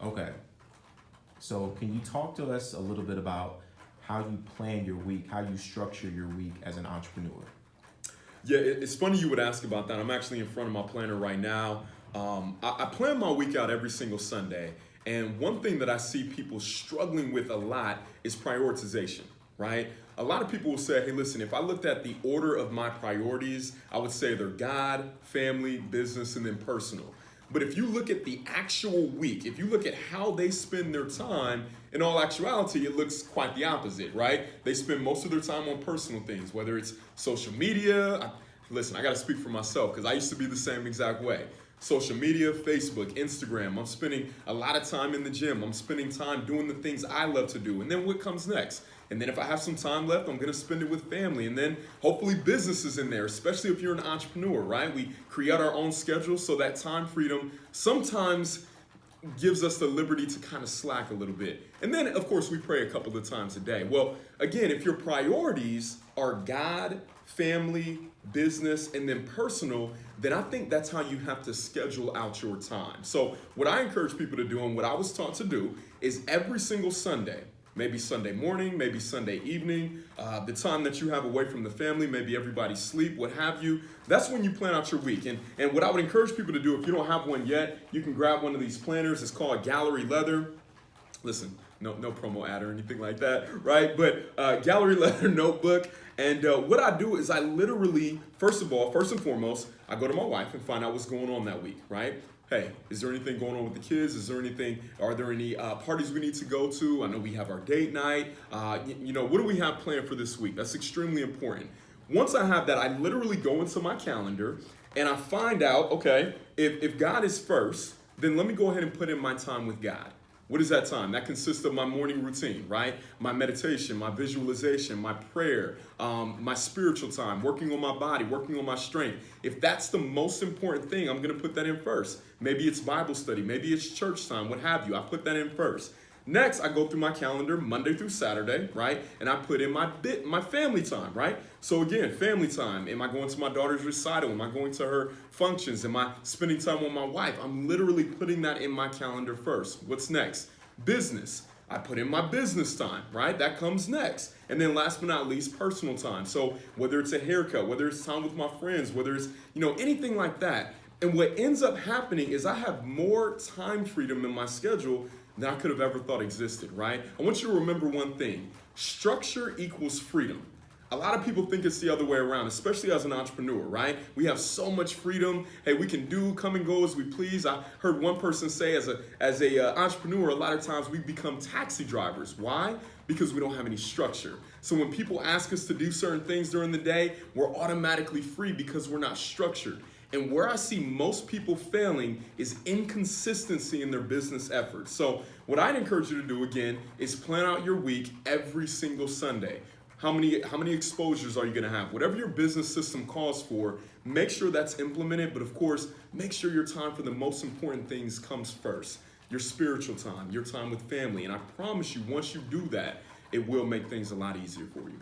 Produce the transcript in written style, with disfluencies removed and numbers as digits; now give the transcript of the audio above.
Okay. So can you talk to us a little bit about how you plan your week, how you structure your week as an entrepreneur? Yeah, it's funny you would ask about that. I'm actually in front of my planner right now. I plan my week out every single Sunday. And one thing that I see people struggling with a lot is prioritization, right? A lot of people will say, hey, listen, if I looked at the order of my priorities, I would say they're God, family, business, and then personal. But if you look at the actual week, if you look at how they spend their time, in all actuality, it looks quite the opposite, right? They spend most of their time on personal things, whether it's social media. Listen, I got to speak for myself because I used to be the same exact way. Social media, Facebook, Instagram. I'm spending a lot of time in the gym. I'm spending time doing the things I love to do. And then what comes next? And then if I have some time left, I'm going to spend it with family. And then hopefully business is in there, especially if you're an entrepreneur, right? We create our own schedule so that time freedom sometimes gives us the liberty to kind of slack a little bit. And then, of course, we pray a couple of times a day. Well, again, if your priorities are God, family, business, and then personal, then I think that's how you have to schedule out your time. So what I encourage people to do and what I was taught to do is every single Sunday, maybe Sunday morning, maybe Sunday evening, the time that you have away from the family, maybe everybody sleep, what have you. That's when you plan out your week. And what I would encourage people to do, if you don't have one yet, you can grab one of these planners. It's called Gallery Leather. Listen, no promo ad or anything like that, right? But Gallery Leather notebook. And what I do is I literally, first and foremost, I go to my wife and find out what's going on that week, right? Hey, is there anything going on with the kids? Are there any parties we need to go to? I know we have our date night. What do we have planned for this week? That's extremely important. Once I have that, I literally go into my calendar and I find out, okay, if God is first, then let me go ahead and put in my time with God. What is that time? That consists of my morning routine, right? My meditation, my visualization, my prayer, my spiritual time, working on my body, working on my strength. If that's the most important thing, I'm going to put that in first. Maybe it's Bible study, maybe it's church time, what have you. I put that in first. Next, I go through my calendar Monday through Saturday, right? And I put in my family time, right? So again, family time. Am I going to my daughter's recital? Am I going to her functions? Am I spending time with my wife? I'm literally putting that in my calendar first. What's next? Business. I put in my business time, right? That comes next. And then last but not least, personal time. So whether it's a haircut, whether it's time with my friends, whether it's, anything like that. And what ends up happening is I have more time freedom in my schedule than I could have ever thought existed, right? I want you to remember one thing. Structure equals freedom. A lot of people think it's the other way around, especially as an entrepreneur, right? We have so much freedom. Hey, we can come and go as we please. I heard one person say as a entrepreneur, a lot of times we become taxi drivers. Why? Because we don't have any structure. So when people ask us to do certain things during the day, we're automatically free because we're not structured. And where I see most people failing is inconsistency in their business efforts. So what I'd encourage you to do again is plan out your week every single Sunday. How many exposures are you going to have? Whatever your business system calls for, make sure that's implemented. But of course, make sure your time for the most important things comes first. Your spiritual time, your time with family. And I promise you, once you do that, it will make things a lot easier for you.